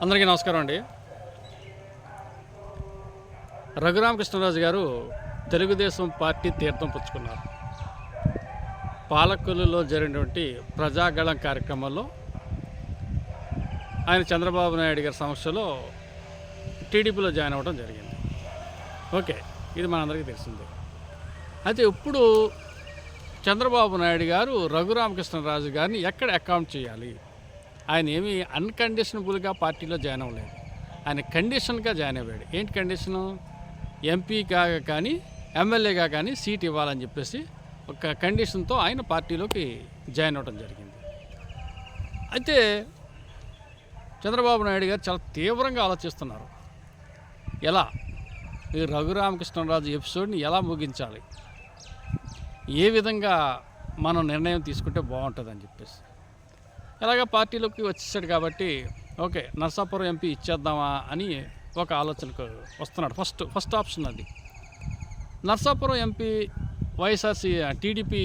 అందరికీ నమస్కారం అండి. రఘురామకృష్ణరాజు గారు తెలుగుదేశం పార్టీ తీర్థం పుచ్చుకున్నారు. పాలకొల్లులో జరిగినటువంటి ప్రజాగళం కార్యక్రమంలో ఆయన చంద్రబాబు నాయుడు గారి సమక్షంలో టీడీపీలో జాయిన్ అవ్వడం జరిగింది. ఓకే, ఇది మనందరికీ తెలిసిందే. అయితే ఇప్పుడు చంద్రబాబు నాయుడు గారు రఘురామకృష్ణరాజు గారిని ఎక్కడ అకౌంట్ చేయాలి? ఆయన ఏమీ అన్కండిషనబుల్గా పార్టీలో జాయిన్ అవ్వలేదు. ఆయన కండిషన్గా జాయిన్ అయ్యాడు. ఏంటి కండిషను? ఎంపీగా కానీ ఎమ్మెల్యేగా కానీ సీట్ ఇవ్వాలని చెప్పేసి ఒక కండిషన్తో ఆయన పార్టీలోకి జాయిన్ అవ్వడం జరిగింది. అయితే చంద్రబాబు నాయుడు గారు చాలా తీవ్రంగా ఆలోచిస్తున్నారు. ఎలా ఈ రఘురామకృష్ణరాజు ఎపిసోడ్ని ఎలా ముగించాలి, ఏ విధంగా మనం నిర్ణయం తీసుకుంటే బాగుంటుందని చెప్పేసి. ఎలాగ పార్టీలోకి వచ్చేసాడు కాబట్టి ఓకే, నర్సాపురం ఎంపీ ఇచ్చేద్దామా అని ఒక ఆలోచనకు వస్తున్నాడు. ఫస్ట్ ఆప్షన్ అది. Narsapuram MP YSRC TDP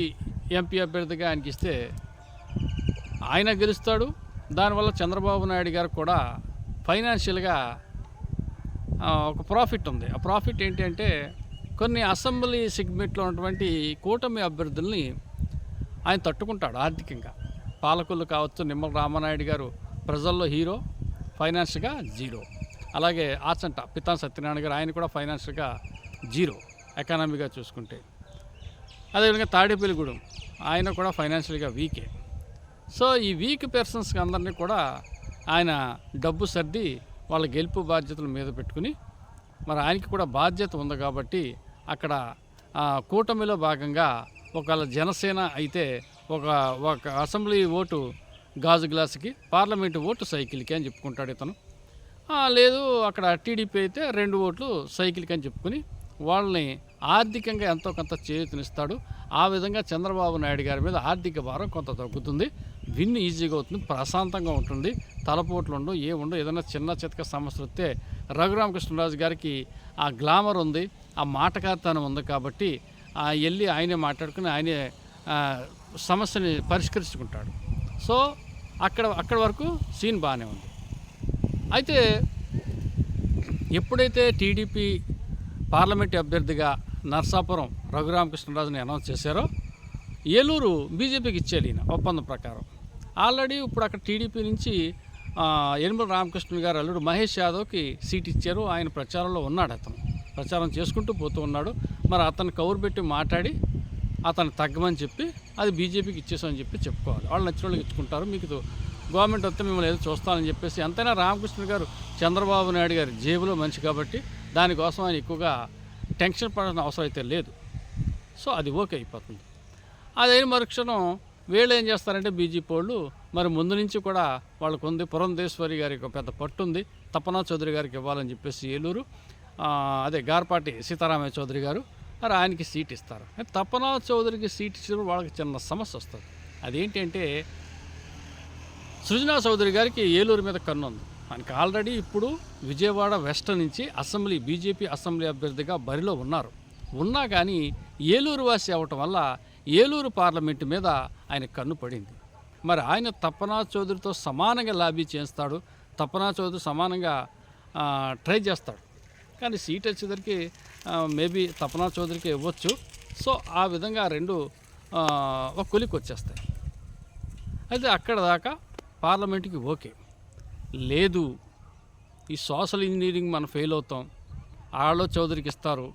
MP అభ్యర్థిగా ఆయనకి ఇస్తే ఆయన గెలుస్తాడు. దానివల్ల చంద్రబాబు నాయుడు గారు కూడా ఫైనాన్షియల్గా ఒక ప్రాఫిట్ ఉంది. ఆ ప్రాఫిట్ ఏంటి అంటే కొన్ని అసెంబ్లీ సెగ్మెంట్లో ఉన్నటువంటి కూటమి అభ్యర్థుల్ని ఆయన తట్టుకుంటాడు ఆర్థికంగా. పాలకులు కావచ్చు, నిమ్మల రామనాయుడు గారు ప్రజల్లో హీరో, ఫైనాన్షియల్గా జీరో. అలాగే ఆచంట పితాన్ సత్యనారాయణ గారు, ఆయన కూడా ఫైనాన్షియల్గా జీరో ఎకానమీగా చూసుకుంటే. అదేవిధంగా తాడేపల్లిగూడెం, ఆయన కూడా ఫైనాన్షియల్గా వీకే. సో ఈ వీక్ పర్సన్స్కి అందరినీ కూడా ఆయన డబ్బు సర్ది వాళ్ళ గెలుపు బాధ్యతల మీద పెట్టుకుని, మరి ఆయనకి కూడా బాధ్యత ఉంది కాబట్టి అక్కడ కూటమిలో భాగంగా ఒకవేళ జనసేన అయితే ఒక అసెంబ్లీ ఓటు గాజు గ్లాసుకి, పార్లమెంటు ఓటు సైకిల్కి అని చెప్పుకుంటాడు ఇతను. లేదు అక్కడ టీడీపీ అయితే 2 ఓట్లు సైకిల్కి అని చెప్పుకుని వాళ్ళని ఆర్థికంగా ఎంతో కొంత చేయూతనిస్తాడు. ఆ విధంగా చంద్రబాబు నాయుడు గారి మీద ఆర్థిక భారం కొంత తగ్గుతుంది. విన్ ఈజీగా అవుతుంది, ప్రశాంతంగా ఉంటుంది, తలపోట్లు ఉండవు, ఏముండవు. ఏదైనా చిన్న చితక సమస్యలు వస్తే రఘురామకృష్ణరాజు గారికి ఆ గ్లామర్ ఉంది, ఆ మాటకారితనం ఉంది కాబట్టి వెళ్ళి ఆయనే మాట్లాడుకుని ఆయనే సమస్యని పరిష్కరించుకుంటాడు. సో అక్కడ వరకు సీన్ బాగానే ఉంది. అయితే ఎప్పుడైతే టీడీపీ పార్లమెంట్ అభ్యర్థిగా నర్సాపురం రఘురామకృష్ణరాజుని అనౌన్స్ చేశారో, ఏలూరు బీజేపీకి ఇచ్చేది ఈయన ఒప్పందం ప్రకారం. ఆల్రెడీ ఇప్పుడు అక్కడ టీడీపీ నుంచి యనమల రామకృష్ణ గారు అల్లుడు మహేష్ యాదవ్కి సీట్ ఇచ్చారు. ఆయన ప్రచారంలో ఉన్నాడు, అతను ప్రచారం చేసుకుంటూ పోతూ ఉన్నాడు. మరి అతను కౌరు పెట్టి మాట్లాడి అతను తగ్గమని చెప్పి అది బీజేపీకి ఇచ్చేసామని చెప్పి చెప్పుకోవాలి. వాళ్ళు నచ్చిన వాళ్ళకి ఇచ్చుకుంటారు. మీకు గవర్నమెంట్ వస్తే మిమ్మల్ని ఏదో చూస్తానని చెప్పేసి. ఎంతైనా రామకృష్ణ గారు చంద్రబాబు నాయుడు గారి జేబులో మంచి కాబట్టి దానికోసం ఆయన ఎక్కువగా టెన్షన్ పడాల్సిన అవసరం అయితే లేదు. సో అది ఓకే అయిపోతుంది. అదైన మరుక్షణం వీళ్ళు ఏం చేస్తారంటే బీజేపీ వాళ్ళు మరి ముందు నుంచి కూడా వాళ్ళకు ఉంది, పురంధేశ్వరి గారికి ఒక పెద్ద పట్టు ఉంది, తపనా చౌదరి గారికి ఇవ్వాలని చెప్పేసి ఏలూరు గార్పాటి సీతారామయ్య చౌదరి గారు మరి ఆయనకి సీట్ ఇస్తారు. తపనా చౌదరికి సీట్ ఇచ్చినప్పుడు వాళ్ళకి చిన్న సమస్య వస్తుంది. అదేంటి అంటే సృజనా చౌదరి గారికి ఏలూరు మీద కన్ను ఉంది. ఆయనకి ఆల్రెడీ ఇప్పుడు విజయవాడ వెస్ట్ నుంచి బీజేపీ అసెంబ్లీ అభ్యర్థిగా బరిలో ఉన్నా కానీ ఏలూరు వాసి అవ్వటం వల్ల ఏలూరు పార్లమెంటు మీద ఆయన కన్ను పడింది. మరి ఆయన తపనా చౌదరితో సమానంగా లాబీ చేస్తాడు, తపనా చౌదరి సమానంగా ట్రై చేస్తాడు. కానీ సీట్ వచ్చేసరికి మేబీ తపనా చౌదరికి ఇవ్వచ్చు. సో ఆ విధంగా రెండు ఒక కొలికి వచ్చేస్తాయి. అయితే అక్కడ దాకా పార్లమెంటుకి ఓకే. లేదు ఈ సోషల్ ఇంజనీరింగ్ మనం ఫెయిల్ అవుతాం, ఆళ్ళో చౌదరికి ఇస్తారు,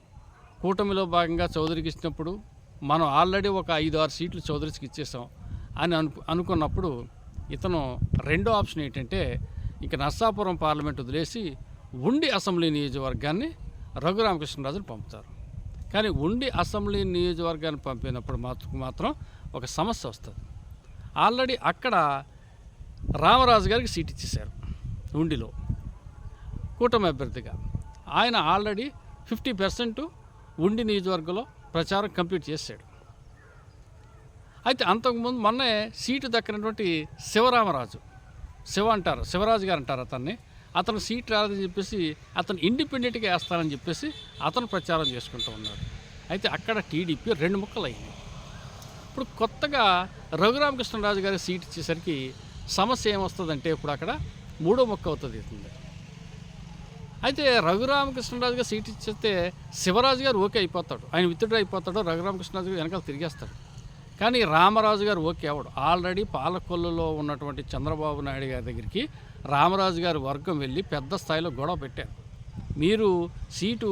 కూటమిలో భాగంగా చౌదరికి ఇచ్చినప్పుడు మనం ఆల్రెడీ ఒక 5-6 సీట్లు చౌదరికి ఇచ్చేసాం అని అనుకున్నప్పుడు ఇతను రెండో ఆప్షన్ ఏంటంటే ఇక నర్సాపురం పార్లమెంట్ వదిలేసి ఉండి అసెంబ్లీ నియోజకవర్గాన్ని రఘురామకృష్ణరాజుని పంపుతారు. కానీ ఉండి అసెంబ్లీ నియోజకవర్గాన్ని పంపినప్పుడు మాత్రం ఒక సమస్య వస్తుంది. ఆల్రెడీ అక్కడ రామరాజు గారికి సీట్ ఇచ్చేశారు ఉండిలో కూటమి అభ్యర్థిగా. ఆయన ఆల్రెడీ 50% ఉండి నియోజకవర్గంలో ప్రచారం కంప్లీట్ చేశాడు. అయితే అంతకుముందు మొన్నే సీటు దక్కినటువంటి శివరాజు గారు అంటారు అతను సీట్ రాదని చెప్పేసి అతను ఇండిపెండెంట్గా వేస్తానని చెప్పేసి అతను ప్రచారం చేసుకుంటూ ఉన్నాడు. అయితే అక్కడ టీడీపీ 2 ముక్కలు అయింది. ఇప్పుడు కొత్తగా రఘురామకృష్ణరాజు గారి సీట్ ఇచ్చేసరికి సమస్య ఏమొస్తుందంటే ఇప్పుడు అక్కడ మూడో మొక్క అవుతుంది ఇతుంది. అయితే రఘురామకృష్ణరాజు గారు సీట్ ఇచ్చేస్తే శివరాజు గారు ఓకే అయిపోతాడు, ఆయన విత్డ్రా అయిపోతాడు, రఘురామకృష్ణరాజు గారు వెనకాల తిరిగేస్తాడు. కానీ రామరాజు గారు ఓకే అవడు. ఆల్రెడీ పాలకొల్లులో ఉన్నటువంటి చంద్రబాబు నాయుడు గారి దగ్గరికి రామరాజు గారి వర్గం వెళ్ళి పెద్ద స్థాయిలో గొడవ పెట్టారు. మీరు సీటు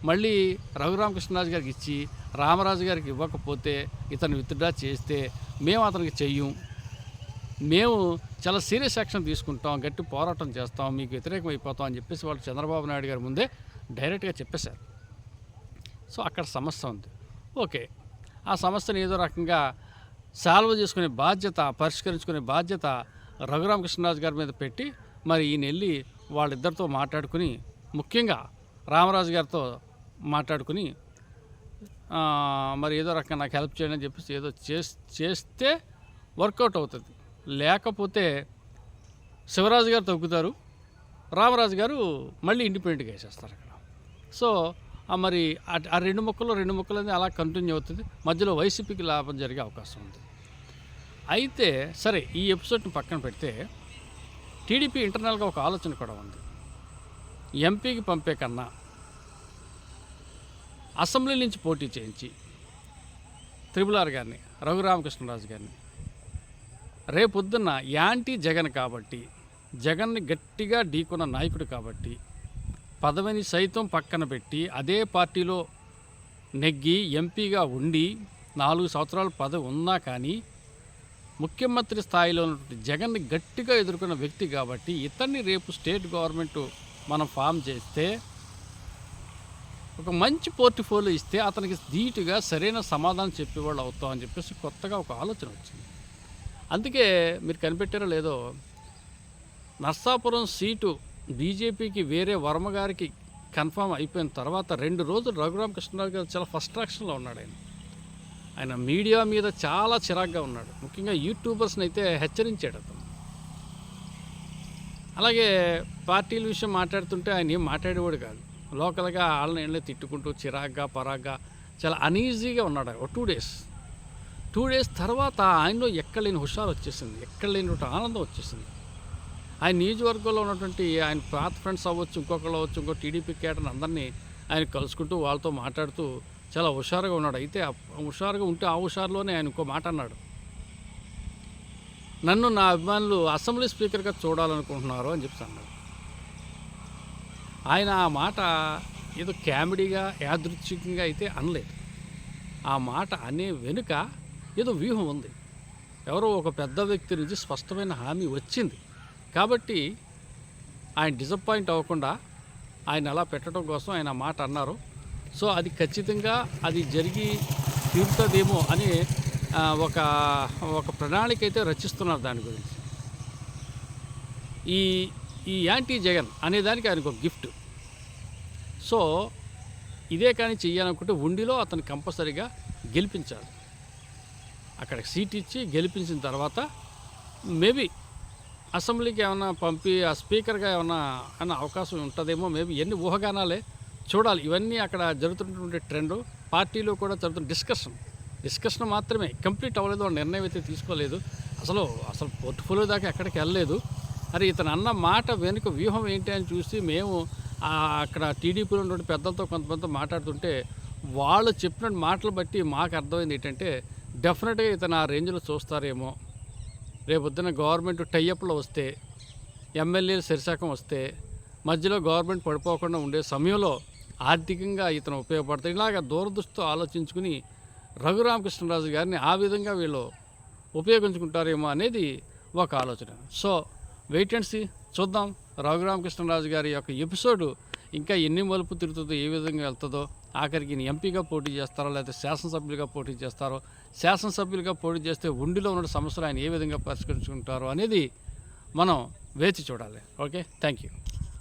మళ్ళీ రఘురామకృష్ణరాజు గారికి ఇచ్చి రామరాజు గారికి ఇవ్వకపోతే, ఇతను విత్డ్రా చేస్తే మేము అతనికి చెయ్యం, మేము చాలా సీరియస్ యాక్షన్ తీసుకుంటాం, గట్టి పోరాటం చేస్తాం, మీకు వ్యతిరేకం అయిపోతాం అని చెప్పేసి వాళ్ళు చంద్రబాబు నాయుడు గారి ముందే డైరెక్ట్గా చెప్పేశారు. సో అక్కడ సమస్య ఉంది. ఓకే, ఆ సమస్యను ఏదో రకంగా సాల్వ్ చేసుకునే బాధ్యత, పరిష్కరించుకునే బాధ్యత రఘురామకృష్ణరాజు గారి మీద పెట్టి మరి ఈయన వెళ్ళి వాళ్ళిద్దరితో మాట్లాడుకుని, ముఖ్యంగా రామరాజు గారితో మాట్లాడుకుని మరి ఏదో రకంగా నాకు హెల్ప్ చేయండి అని చెప్పేసి ఏదో చేస్తే వర్కౌట్ అవుతుంది. లేకపోతే శివరాజు గారు తగ్గుతారు, రామరాజు గారు మళ్ళీ ఇండిపెండెంట్గా వేసేస్తారు అక్కడ. సో మరి ఆ రెండు ముక్కలు అనేది అలా కంటిన్యూ అవుతుంది. మధ్యలో వైసీపీకి లాభం జరిగే అవకాశం ఉంది. అయితే సరే, ఈ ఎపిసోడ్ని పక్కన పెడితే టీడీపీ ఇంటర్నల్గా ఒక ఆలోచన కూడా ఉంది. ఎంపీకి పంపే కన్నా అసెంబ్లీ నుంచి పోటీ చేయించి త్రిపుల్ గారిని, రఘురామకృష్ణరాజు గారిని రేపొద్దున్న యాంటీ జగన్ కాబట్టి, జగన్ని గట్టిగా ఢీకొన్న నాయకుడు కాబట్టి పదవిని సైతం పక్కన పెట్టి అదే పార్టీలో నెగ్గి ఎంపీగా ఉండి 4 సంవత్సరాల పదవి ఉన్నా కానీ ముఖ్యమంత్రి స్థాయిలో ఉన్నటువంటి జగన్ని గట్టిగా ఎదుర్కొన్న వ్యక్తి కాబట్టి ఇతన్ని రేపు స్టేట్ గవర్నమెంట్ మనం ఫామ్ చేస్తే ఒక మంచి పోర్ట్ఫోలియో ఇస్తే అతనికి ధీటుగా సరైన సమాధానం చెప్పేవాళ్ళు అవుతామని చెప్పేసి కొత్తగా ఒక ఆలోచన వచ్చింది. అందుకే మీరు కనిపెట్టారో లేదో, నర్సాపురం సీటు బీజేపీకి వేరే వర్మ గారికి కన్ఫామ్ అయిపోయిన తర్వాత 2 రోజులు రఘురామకృష్ణరాజు గారు చాలా ఫస్ట్రాక్షన్లో ఉన్నాడు. ఆయన మీడియా మీద చాలా చిరాగ్గా ఉన్నాడు. ముఖ్యంగా యూట్యూబర్స్ని అయితే హెచ్చరించాడు అతను. అలాగే పార్టీల విషయం మాట్లాడుతుంటే ఆయన ఏం మాట్లాడేవాడు కాదు. లోకల్గా వాళ్ళని ఏళ్ళే తిట్టుకుంటూ చిరాగ్గా పరాగ్గా చాలా అనీజీగా ఉన్నాడు. ఒక 2 డేస్ తర్వాత ఆయనలో ఎక్కడ లేని హుషారు వచ్చేసింది, ఎక్కడ లేని ఆనందం వచ్చేసింది. ఆయన నియోజకవర్గంలో ఉన్నటువంటి ఆయన పాత ఫ్రెండ్స్ అవ్వచ్చు, ఇంకొకళ్ళు అవ్వచ్చు, ఇంకో టీడీపీ కేటర్ని అందరినీ ఆయన కలుసుకుంటూ వాళ్ళతో మాట్లాడుతూ చాలా హుషారుగా ఉన్నాడు. అయితే హుషారుగా ఉంటే ఆ హుషారులోనే ఆయన ఇంకో మాట అన్నాడు, నన్ను నా అభిమానులు అసెంబ్లీ స్పీకర్గా చూడాలనుకుంటున్నారు అని చెప్పి అన్నాడు. ఆయన ఆ మాట ఏదో కామెడీగా యాదృచ్ఛికంగా అయితే అనలేదు. ఆ మాట అనే వెనుక ఏదో వ్యూహం ఉంది. ఎవరో ఒక పెద్ద వ్యక్తి నుంచి స్పష్టమైన హామీ వచ్చింది కాబట్టి ఆయన డిసప్పాయింట్ అవ్వకుండా ఆయన అలా పెట్టడం కోసం ఆయన మాట అన్నారు. సో అది ఖచ్చితంగా అది జరిగి తీరుతుందేమో అని ఒక ప్రణాళిక అయితే రచిస్తున్నారు దాని గురించి. ఈ యాంటీ జగన్ అనేదానికి ఆయనకు ఒక గిఫ్ట్. సో ఇదే కానీ చెయ్యాలనుకుంటే ఉండిలో అతను కంపల్సరీగా గెలిపించాలి. అక్కడ సీట్ ఇచ్చి గెలిపించిన తర్వాత మేబీ అసెంబ్లీకి ఏమైనా పంపి ఆ స్పీకర్గా ఏమైనా అన్న అవకాశం ఉంటుందేమో. మేబీ ఎన్ని ఊహాగానాలే చూడాలి. ఇవన్నీ అక్కడ జరుగుతున్నటువంటి ట్రెండ్, పార్టీలో కూడా జరుగుతున్న డిస్కషన్ మాత్రమే, కంప్లీట్ అవ్వలేదు, నిర్ణయం అయితే తీసుకోలేదు. అసలు పోర్ట్ఫోలియో దాకా ఎక్కడికి వెళ్ళలేదు. మరి ఇతను అన్న మాట వెనుక వ్యూహం ఏంటి అని చూసి మేము అక్కడ టీడీపీలో ఉన్నటువంటి పెద్దలతో కొంతమందితో మాట్లాడుతుంటే వాళ్ళు చెప్పిన మాటలు బట్టి మాకు అర్థమైంది ఏంటంటే డెఫినెట్గా ఇతను ఆ రేంజ్లో చూస్తారేమో. రేపొద్దున గవర్నమెంట్ టైఅప్లో వస్తే, ఎమ్మెల్యేలు శరిశాఖం వస్తే, మధ్యలో గవర్నమెంట్ పడిపోకుండా ఉండే సమయంలో ఆర్థికంగా ఇతను ఉపయోగపడతాయి. ఇలాగ దూరదృష్టితో ఆలోచించుకుని రఘురామకృష్ణరాజు గారిని ఆ విధంగా వీళ్ళు ఉపయోగించుకుంటారేమో అనేది ఒక ఆలోచన. సో వెయిట్ అండ్ సీ, చూద్దాం రఘురామకృష్ణరాజు గారి యొక్క ఎపిసోడ్ ఇంకా ఎన్ని మలుపు తిరుగుతుందో, ఏ విధంగా వెళ్తుందో. ఆఖరికి ఎంపీగా పోటీ చేస్తారో లేకపోతే శాసనసభ్యులుగా పోటీ చేస్తారో, శాసనసభ్యులుగా పోటీ చేస్తే ఉండిలో ఉన్న సమస్యలు ఆయన ఏ విధంగా పరిష్కరించుకుంటారో అనేది మనం వేచి చూడాలి. Okay, thank you.